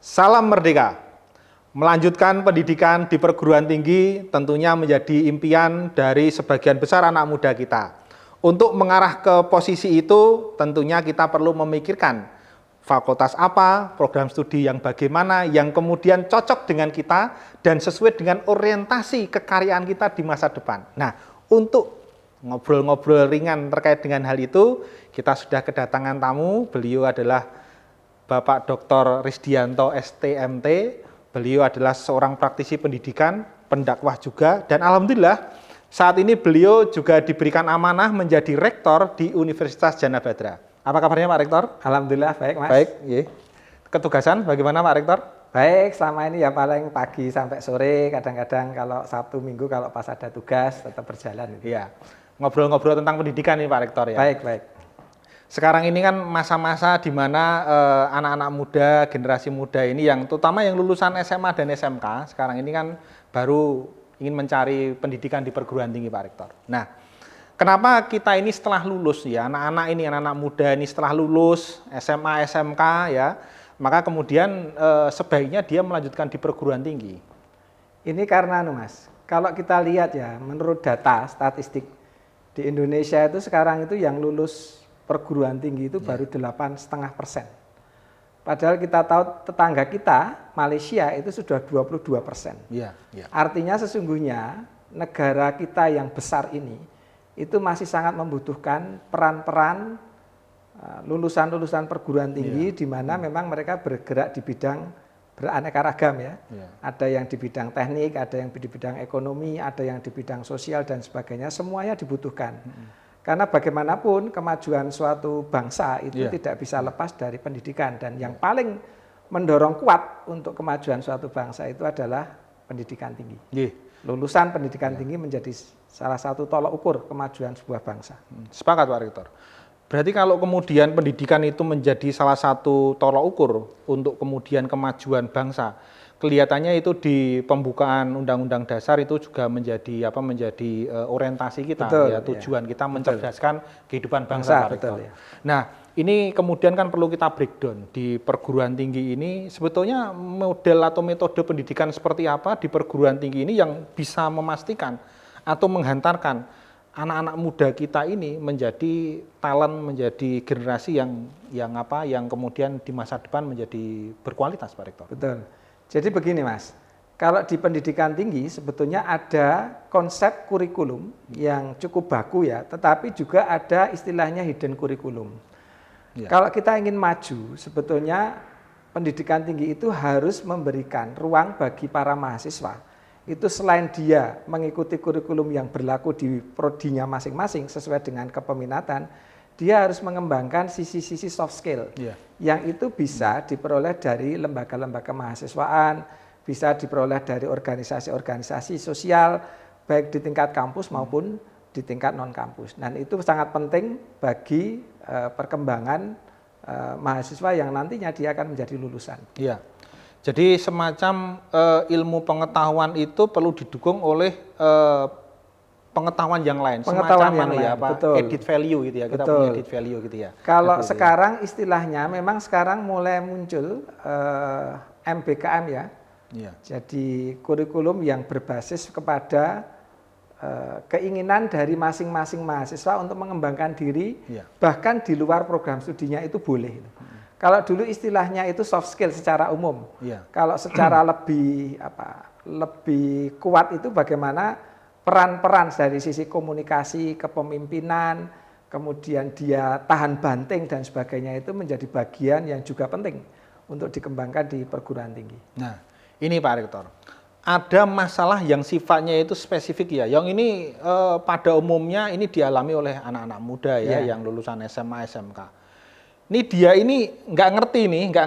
Salam Merdeka! Melanjutkan pendidikan di perguruan tinggi tentunya menjadi impian dari sebagian besar anak muda kita. Untuk mengarah ke posisi itu tentunya kita perlu memikirkan fakultas apa, program studi yang bagaimana, yang kemudian cocok dengan kita dan sesuai dengan orientasi kekaryaan kita di masa depan. Nah, untuk ngobrol-ngobrol ringan terkait dengan hal itu, kita sudah kedatangan tamu. Beliau adalah Bapak Dr. Risdianto STMT. Beliau adalah seorang praktisi pendidikan, pendakwah juga, dan alhamdulillah saat ini beliau juga diberikan amanah menjadi rektor di Universitas Jana Badra. Apa kabarnya Pak Rektor? Alhamdulillah baik Mas. Baik, iya. Ketugasan bagaimana Pak Rektor? Baik, selama ini ya paling pagi sampai sore, kadang-kadang kalau Sabtu Minggu kalau pas ada tugas tetap berjalan. Iya. Ngobrol-ngobrol tentang pendidikan nih Pak Rektor ya. Baik, baik. Sekarang ini kan masa-masa di mana anak-anak muda, generasi muda ini yang terutama yang lulusan SMA dan SMK, sekarang ini kan baru ingin mencari pendidikan di perguruan tinggi Pak Rektor. Nah, kenapa kita ini setelah lulus ya, anak-anak muda ini setelah lulus SMA, SMK ya, maka kemudian sebaiknya dia melanjutkan di perguruan tinggi. Ini karena Mas, kalau kita lihat ya, menurut data statistik di Indonesia itu sekarang itu yang lulus perguruan tinggi itu baru 8,5%. Padahal kita tahu tetangga kita, Malaysia itu sudah 22%. Ya, ya. Artinya sesungguhnya negara kita yang besar ini itu masih sangat membutuhkan peran-peran lulusan-lulusan perguruan tinggi di mana memang mereka bergerak di bidang beraneka ragam ya. Ada yang di bidang teknik, ada yang di bidang ekonomi, ada yang di bidang sosial dan sebagainya, semuanya dibutuhkan. Karena bagaimanapun kemajuan suatu bangsa itu tidak bisa lepas dari pendidikan, dan yang paling mendorong kuat untuk kemajuan suatu bangsa itu adalah pendidikan tinggi. Lulusan pendidikan tinggi menjadi salah satu tolak ukur kemajuan sebuah bangsa. Sepakat Pak Rektor. Berarti kalau kemudian pendidikan itu menjadi salah satu tolak ukur untuk kemudian kemajuan bangsa, kelihatannya itu di pembukaan Undang-Undang Dasar itu juga menjadi orientasi kita. Betul, ya, tujuan kita mencerdaskan kehidupan bangsa. Betul, ya. Nah, ini kemudian kan perlu kita breakdown di perguruan tinggi ini, sebetulnya model atau metode pendidikan seperti apa di perguruan tinggi ini yang bisa memastikan atau menghantarkan anak-anak muda kita ini menjadi talent, menjadi generasi yang kemudian di masa depan menjadi berkualitas, Pak Rektor. Betul. Jadi begini Mas, kalau di pendidikan tinggi sebetulnya ada konsep kurikulum yang cukup baku ya, tetapi juga ada istilahnya hidden kurikulum. Kalau kita ingin maju, sebetulnya pendidikan tinggi itu harus memberikan ruang bagi para mahasiswa. Itu selain dia mengikuti kurikulum yang berlaku di prodinya masing-masing sesuai dengan kepeminatan, dia harus mengembangkan sisi-sisi soft skill yang itu bisa diperoleh dari lembaga-lembaga kemahasiswaan, bisa diperoleh dari organisasi-organisasi sosial, baik di tingkat kampus maupun di tingkat non-kampus. Dan itu sangat penting bagi perkembangan mahasiswa yang nantinya dia akan menjadi lulusan. Iya. Jadi semacam ilmu pengetahuan itu perlu didukung oleh pengetahuan yang lain, pengetahuan semacam yang lain, betul. Edit value gitu ya, kita punya edit value gitu ya. Kalau sekarang istilahnya memang sekarang mulai muncul MBKM ya. Jadi kurikulum yang berbasis kepada keinginan dari masing-masing mahasiswa untuk mengembangkan diri, bahkan di luar program studinya itu boleh. Kalau dulu istilahnya itu soft skill secara umum. Kalau secara lebih kuat itu bagaimana peran-peran dari sisi komunikasi, kepemimpinan, kemudian dia tahan banting dan sebagainya itu menjadi bagian yang juga penting untuk dikembangkan di perguruan tinggi. Nah, ini Pak Rektor, ada masalah yang sifatnya itu spesifik ya, yang ini pada umumnya ini dialami oleh anak-anak muda ya, yang lulusan SMA, SMK. Ini dia ini nggak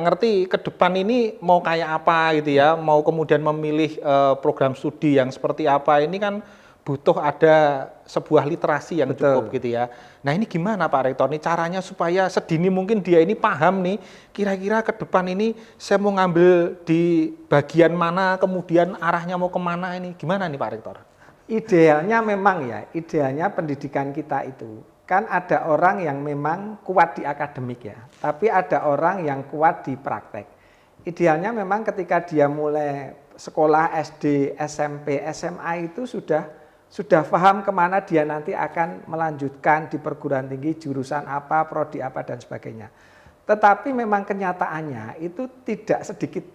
ngerti ke depan ini mau kayak apa gitu ya, mau kemudian memilih program studi yang seperti apa, ini kan butuh ada sebuah literasi yang cukup gitu ya. Nah ini gimana Pak Rektor, ini caranya supaya sedini mungkin dia ini paham nih, kira-kira ke depan ini saya mau ngambil di bagian mana, kemudian arahnya mau kemana, ini gimana nih Pak Rektor? Idealnya memang ya, idealnya pendidikan kita itu, kan ada orang yang memang kuat di akademik ya, tapi ada orang yang kuat di praktek. Idealnya memang ketika dia mulai sekolah SD, SMP, SMA itu sudah paham kemana dia nanti akan melanjutkan di perguruan tinggi, jurusan apa, prodi apa, dan sebagainya. Tetapi memang kenyataannya itu tidak sedikit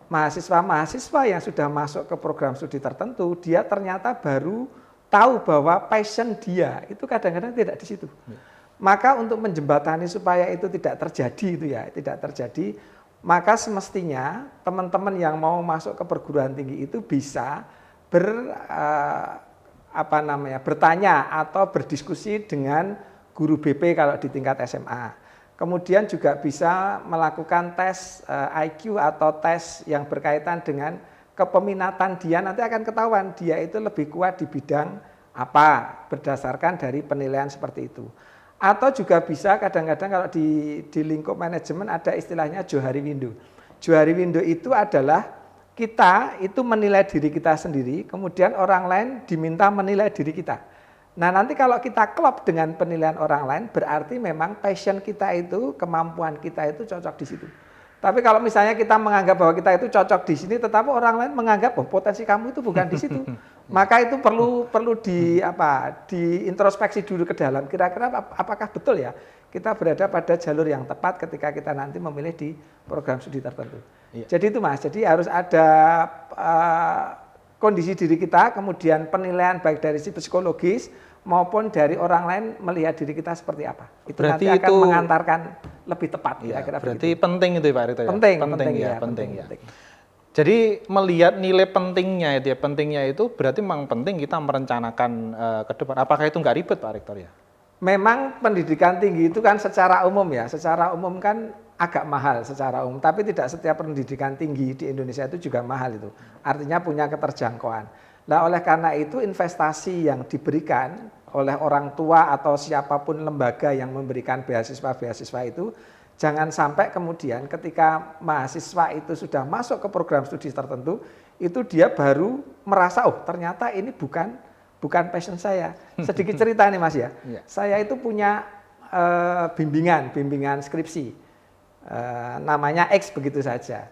mahasiswa-mahasiswa yang sudah masuk ke program studi tertentu, dia ternyata baru tahu bahwa passion dia itu kadang-kadang tidak di situ. Maka untuk menjembatani supaya itu tidak terjadi itu ya, tidak terjadi, maka semestinya teman-teman yang mau masuk ke perguruan tinggi itu bisa bertanya atau berdiskusi dengan guru BP kalau di tingkat SMA. Kemudian juga bisa melakukan tes IQ atau tes yang berkaitan dengan kepeminatan dia, nanti akan ketahuan dia itu lebih kuat di bidang apa berdasarkan dari penilaian seperti itu. Atau juga bisa kadang-kadang kalau di lingkup manajemen ada istilahnya Johari Window. Johari Window itu adalah kita itu menilai diri kita sendiri, kemudian orang lain diminta menilai diri kita. Nah nanti kalau kita klop dengan penilaian orang lain, berarti memang passion kita itu, kemampuan kita itu cocok di situ. Tapi kalau misalnya kita menganggap bahwa kita itu cocok di sini, tetapi orang lain menganggap bahwa potensi kamu itu bukan di situ, maka itu perlu diintrospeksi dulu ke dalam. Kira-kira apakah betul ya kita berada pada jalur yang tepat ketika kita nanti memilih di program studi tertentu. Iya. Jadi itu Mas, jadi harus ada kondisi diri kita, kemudian penilaian baik dari sisi psikologis maupun dari orang lain melihat diri kita seperti apa. Itu berarti nanti akan mengantarkan lebih tepat. Ya, berarti begitu. Penting itu Pak Rito ya? Penting. Jadi melihat nilai pentingnya itu ya, pentingnya itu berarti memang penting kita merencanakan ke depan. Apakah itu nggak ribet Pak Rektor ya? Memang pendidikan tinggi itu kan secara umum ya, secara umum kan agak mahal secara umum, tapi tidak setiap pendidikan tinggi di Indonesia itu juga mahal itu. Artinya punya keterjangkauan. Nah, oleh karena itu investasi yang diberikan oleh orang tua atau siapapun lembaga yang memberikan beasiswa-beasiswa itu jangan sampai kemudian ketika mahasiswa itu sudah masuk ke program studi tertentu, itu dia baru merasa oh ternyata ini bukan passion saya. Sedikit cerita nih Mas ya. Saya itu punya bimbingan skripsi. Namanya X begitu saja.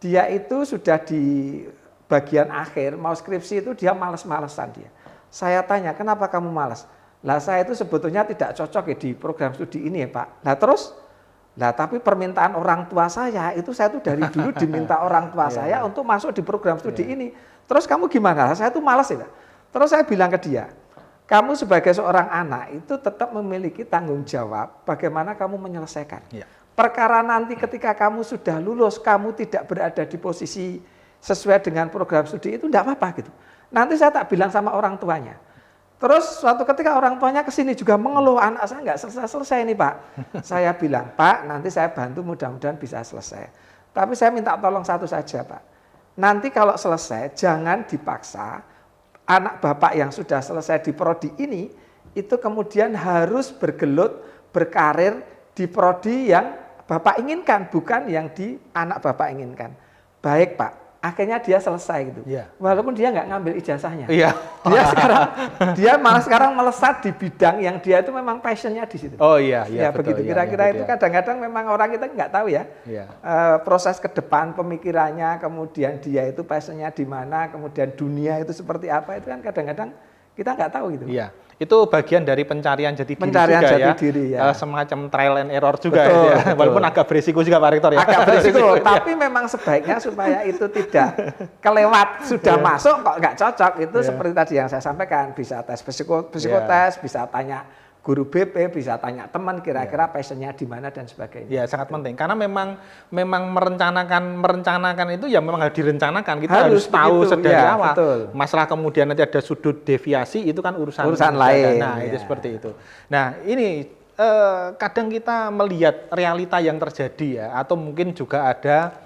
Dia itu sudah di bagian akhir mau skripsi itu dia males-malesan dia. Saya tanya, kenapa kamu malas? Lah saya itu sebetulnya tidak cocok ya di program studi ini ya Pak. Lah tapi permintaan orang tua saya itu saya tuh dari dulu diminta orang tua saya untuk masuk di program studi ini. Terus kamu gimana? Saya tuh malas ya. Terus saya bilang ke dia, kamu sebagai seorang anak itu tetap memiliki tanggung jawab bagaimana kamu menyelesaikan. Perkara nanti ketika kamu sudah lulus, kamu tidak berada di posisi sesuai dengan program studi itu enggak apa-apa gitu. Nanti saya tak bilang sama orang tuanya. Terus suatu ketika orang tuanya ke sini juga mengeluh, anak saya enggak selesai nih Pak. Saya bilang, Pak nanti saya bantu mudah-mudahan bisa selesai. Tapi saya minta tolong satu saja Pak. Nanti kalau selesai jangan dipaksa anak Bapak yang sudah selesai di prodi ini, itu kemudian harus bergelut, berkarir di prodi yang Bapak inginkan, bukan yang di anak Bapak inginkan. Baik Pak. Akhirnya dia selesai gitu. Walaupun dia nggak ngambil ijazahnya. Dia malah sekarang melesat di bidang yang dia itu memang passionnya di situ. Ya betul, begitu. Kira-kira itu kadang-kadang memang orang kita nggak tahu ya. Proses ke depan pemikirannya, kemudian dia itu passionnya di mana, kemudian dunia itu seperti apa, itu kan kadang-kadang kita nggak tahu gitu. Itu bagian dari pencarian jati diri juga ya. Semacam trial and error juga betul. Walaupun agak berisiko juga Pak Rektor ya. Agak berisiko, tapi memang sebaiknya supaya itu tidak kelewat, sudah masuk kok nggak cocok, itu seperti tadi yang saya sampaikan, bisa tes psikotes, bisa tanya guru BP, bisa tanya teman kira-kira passionnya di mana dan sebagainya. Sangat penting karena memang merencanakan itu ya memang harus direncanakan, kita harus tahu sedari awal. Betul. Masalah kemudian nanti ada sudut deviasi itu kan urusan lain. Nah, itu seperti itu. Nah, ini kadang kita melihat realita yang terjadi ya, atau mungkin juga ada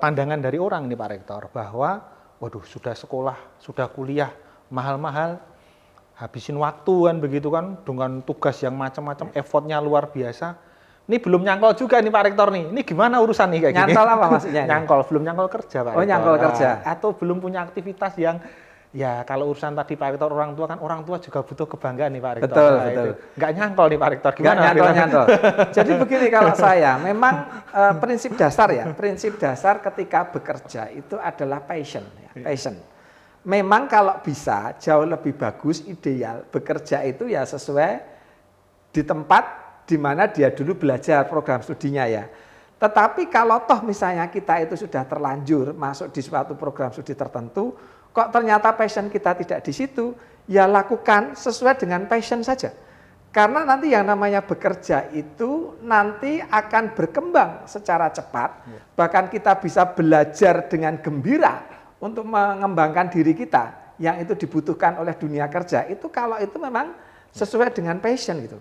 pandangan dari orang nih Pak Rektor bahwa waduh sudah sekolah, sudah kuliah mahal-mahal, habisin waktu kan begitu kan dengan tugas yang macam-macam, effortnya luar biasa. Ini belum nyangkol juga nih Pak Rektor nih. Ini gimana urusan nih kayak gini? Nyangkol apa maksudnya? Nyangkol, belum nyangkol kerja Pak Rektor. Nyangkol kerja. Atau belum punya aktivitas yang Ya, kalau urusan tadi Pak Rektor orang tua kan orang tua juga butuh kebanggaan nih Pak Rektor. Betul, Nah, betul. Itu. Nggak nyantol nih Pak Rektor. Gimana? Nyantol. Jadi begini kalau saya, memang prinsip dasar ketika bekerja itu adalah passion. Ya, passion. Memang kalau bisa jauh lebih bagus, ideal bekerja itu ya sesuai di tempat di mana dia dulu belajar program studinya ya. Tetapi kalau toh misalnya kita itu sudah terlanjur masuk di suatu program studi tertentu, kok ternyata passion kita tidak di situ, ya lakukan sesuai dengan passion saja. Karena nanti yang namanya bekerja itu nanti akan berkembang secara cepat, bahkan kita bisa belajar dengan gembira untuk mengembangkan diri kita yang itu dibutuhkan oleh dunia kerja. Itu kalau itu memang sesuai dengan passion gitu.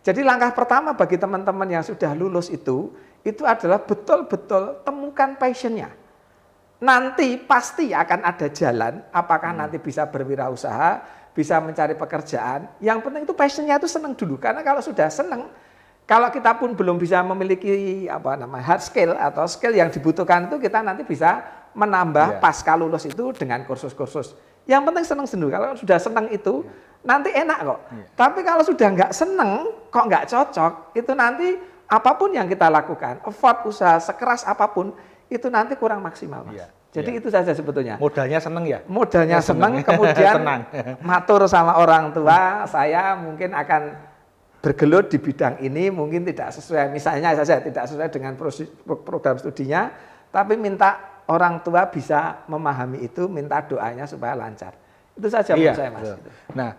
Jadi langkah pertama bagi teman-teman yang sudah lulus itu adalah betul-betul temukan passionnya. Nanti pasti akan ada jalan, apakah nanti bisa berwirausaha, bisa mencari pekerjaan. Yang penting itu passionnya itu senang dulu, karena kalau sudah senang, kalau kita pun belum bisa memiliki hard skill atau skill yang dibutuhkan itu, kita nanti bisa menambah pasca lulus itu dengan kursus-kursus. Yang penting senang dulu, kalau sudah senang itu, nanti enak kok. Tapi kalau sudah nggak senang, kok nggak cocok, itu nanti apapun yang kita lakukan, effort, usaha, sekeras apapun, itu nanti kurang maksimal, Mas. Jadi itu saja sebetulnya. Modalnya seneng ya? Modalnya seneng, kemudian matur sama orang tua, saya mungkin akan bergelut di bidang ini, mungkin tidak sesuai, misalnya saja tidak sesuai dengan program studinya, tapi minta orang tua bisa memahami itu, minta doanya supaya lancar. Itu saja menurut saya, Mas. Nah,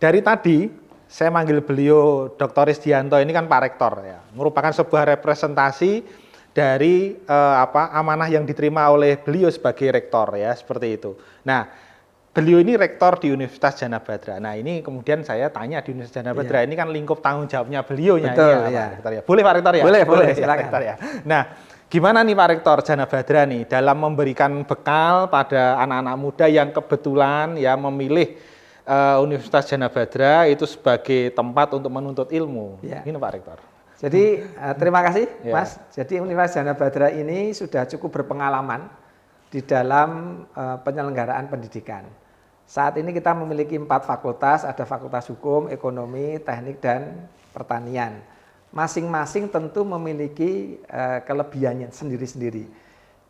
dari tadi saya manggil beliau Dr. Risdianto ini kan Pak Rektor ya, merupakan sebuah representasi dari amanah yang diterima oleh beliau sebagai rektor ya, seperti itu. Nah, beliau ini rektor di Universitas Djana Badra. Nah, ini kemudian saya tanya di Universitas Djana Badra ini kan lingkup tanggung jawabnya beliau ya, Pak Rektor ya. Boleh Pak Rektor ya? Boleh, ya, silakan. Rektor ya. Nah, gimana nih Pak Rektor Djana Badra nih dalam memberikan bekal pada anak-anak muda yang kebetulan ya memilih Universitas Djana Badra itu sebagai tempat untuk menuntut ilmu. Ini Pak Rektor. Jadi terima kasih Mas. Jadi Universitas Djana Badra ini sudah cukup berpengalaman di dalam penyelenggaraan pendidikan. Saat ini kita memiliki 4 fakultas, ada Fakultas Hukum, Ekonomi, Teknik, dan Pertanian. Masing-masing tentu memiliki kelebihannya sendiri-sendiri.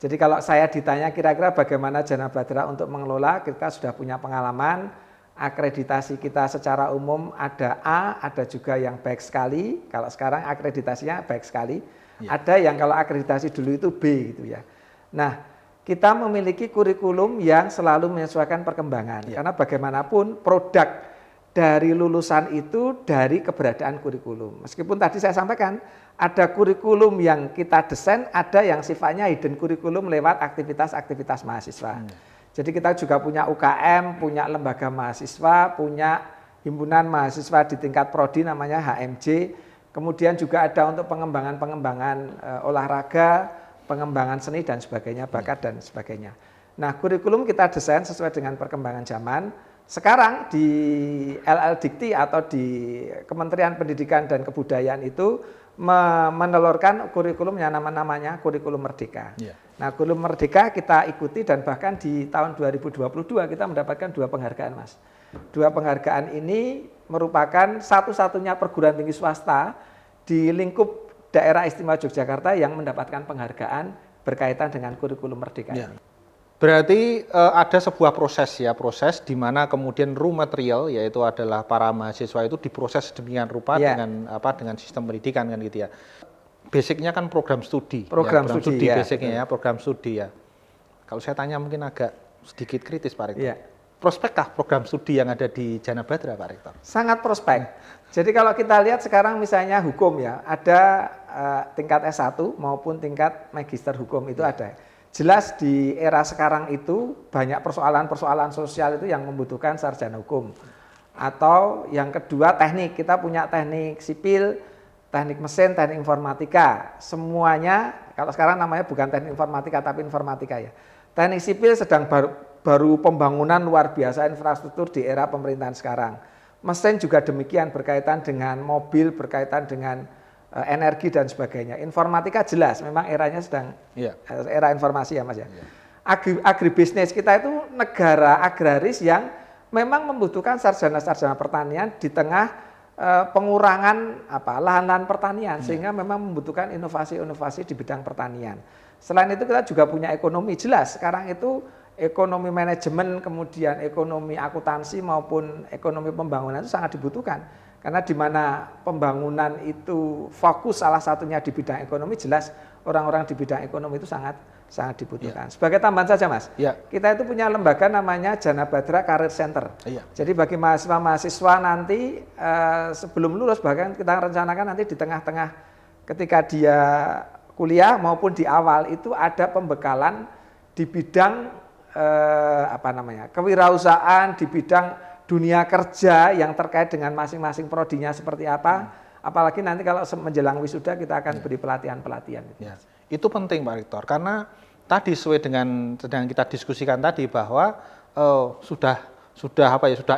Jadi kalau saya ditanya kira-kira bagaimana Djana Badra untuk mengelola, kita sudah punya pengalaman. Akreditasi kita secara umum ada A, ada juga yang baik sekali. Kalau sekarang akreditasinya baik sekali. Ada yang kalau akreditasi dulu itu B gitu ya. Nah, kita memiliki kurikulum yang selalu menyesuaikan perkembangan. Karena bagaimanapun produk dari lulusan itu dari keberadaan kurikulum. Meskipun tadi saya sampaikan ada kurikulum yang kita desain, ada yang sifatnya hidden kurikulum lewat aktivitas-aktivitas mahasiswa. Jadi kita juga punya UKM, punya lembaga mahasiswa, punya himpunan mahasiswa di tingkat prodi namanya HMJ. Kemudian juga ada untuk pengembangan olahraga, pengembangan seni dan sebagainya, bakat dan sebagainya. Nah, kurikulum kita desain sesuai dengan perkembangan zaman. Sekarang di LL-Dikti atau di Kementerian Pendidikan dan Kebudayaan itu menelurkan kurikulum yang namanya kurikulum Merdeka. Nah, kurikulum Merdeka kita ikuti dan bahkan di tahun 2022 kita mendapatkan 2 penghargaan, Mas. 2 penghargaan ini merupakan satu-satunya perguruan tinggi swasta di lingkup daerah istimewa Yogyakarta yang mendapatkan penghargaan berkaitan dengan kurikulum Merdeka ini. Berarti ada sebuah proses di mana kemudian raw material yaitu adalah para mahasiswa itu diproses sedemikian rupa dengan sistem pendidikan kan gitu ya. Basicnya kan program studi. Program studi basicnya program studi ya. Kalau saya tanya mungkin agak sedikit kritis Pak Rektor. Prospekkah program studi yang ada di Djana Badra Pak Rektor? Sangat prospek. Jadi kalau kita lihat sekarang misalnya hukum ya, ada tingkat S1 maupun tingkat magister hukum itu ada. Jelas di era sekarang itu banyak persoalan-persoalan sosial itu yang membutuhkan sarjana hukum. Atau yang kedua teknik, kita punya teknik sipil, teknik mesin, teknik informatika. Semuanya, kalau sekarang namanya bukan teknik informatika tapi informatika ya. Teknik sipil sedang baru pembangunan luar biasa infrastruktur di era pemerintahan sekarang. Mesin juga demikian berkaitan dengan mobil, berkaitan dengan energi dan sebagainya. Informatika jelas, memang eranya sedang era informasi ya Mas ya. agribisnis kita itu negara agraris yang memang membutuhkan sarjana-sarjana pertanian di tengah pengurangan lahan-lahan pertanian, sehingga memang membutuhkan inovasi-inovasi di bidang pertanian. Selain itu kita juga punya ekonomi, jelas sekarang itu ekonomi manajemen, kemudian ekonomi akuntansi maupun ekonomi pembangunan itu sangat dibutuhkan. Karena di mana pembangunan itu fokus salah satunya di bidang ekonomi, jelas orang-orang di bidang ekonomi itu sangat dibutuhkan. Sebagai tambahan saja Mas, kita itu punya lembaga namanya Jana Badra Career Center. Jadi bagi mahasiswa-mahasiswa nanti sebelum lulus, bahkan kita rencanakan nanti di tengah-tengah ketika dia kuliah maupun di awal itu ada pembekalan di bidang kewirausahaan, di bidang dunia kerja yang terkait dengan masing-masing prodinya seperti apa. Apalagi nanti kalau menjelang wisuda kita akan beri pelatihan-pelatihan. Itu penting Pak Rektor, karena tadi sesuai dengan sedang kita diskusikan tadi bahwa sudah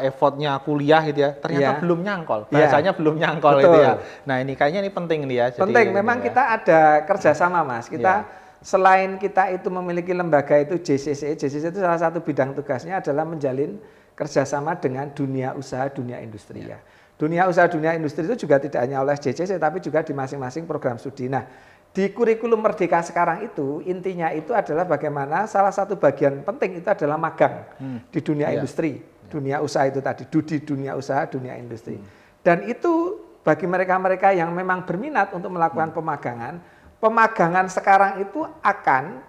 effortnya kuliah gitu ya, ternyata belum nyangkol, bahasanya belum nyangkol itu ya. Nah ini kayaknya ini penting nih ya. Penting, memang kita ada kerjasama Mas. Kita selain kita itu memiliki lembaga itu JCC itu salah satu bidang tugasnya adalah menjalin kerjasama dengan dunia usaha, dunia industri ya. Dunia usaha, dunia industri itu juga tidak hanya oleh JCC, tapi juga di masing-masing program studi. Nah, di kurikulum Merdeka sekarang itu intinya itu adalah bagaimana salah satu bagian penting itu adalah magang di dunia industri, dunia usaha itu tadi, di dunia usaha, dunia industri. Dan itu bagi mereka-mereka yang memang berminat untuk melakukan pemagangan sekarang itu akan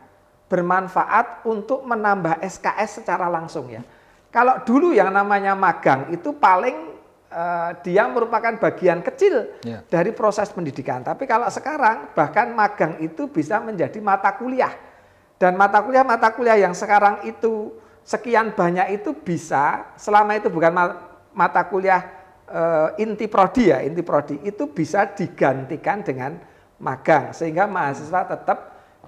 bermanfaat untuk menambah SKS secara langsung ya. Kalau dulu yang namanya magang itu paling dia merupakan bagian kecil dari proses pendidikan. Tapi kalau sekarang bahkan magang itu bisa menjadi mata kuliah. Dan mata kuliah yang sekarang itu sekian banyak itu bisa, selama itu bukan mata kuliah inti prodi itu bisa digantikan dengan magang. Sehingga mahasiswa tetap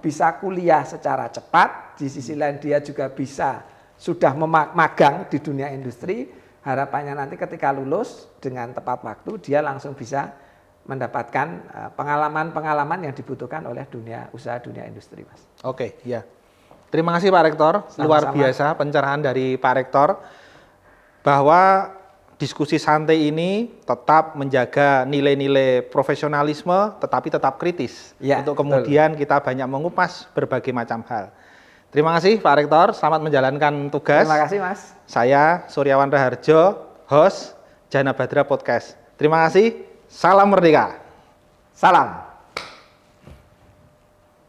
bisa kuliah secara cepat, di sisi lain dia juga bisa sudah magang di dunia industri. Harapannya nanti ketika lulus dengan tepat waktu dia langsung bisa mendapatkan pengalaman-pengalaman yang dibutuhkan oleh dunia usaha, dunia industri Mas. Oke, ya. Terima kasih Pak Rektor, luar biasa pencerahan dari Pak Rektor bahwa diskusi santai ini tetap menjaga nilai-nilai profesionalisme tetapi tetap kritis untuk kemudian kita banyak mengupas berbagai macam hal. Terima kasih Pak Rektor, selamat menjalankan tugas. Terima kasih Mas. Saya Suryawan Raharjo, host Jana Badra Podcast. Terima kasih, salam merdeka. Salam.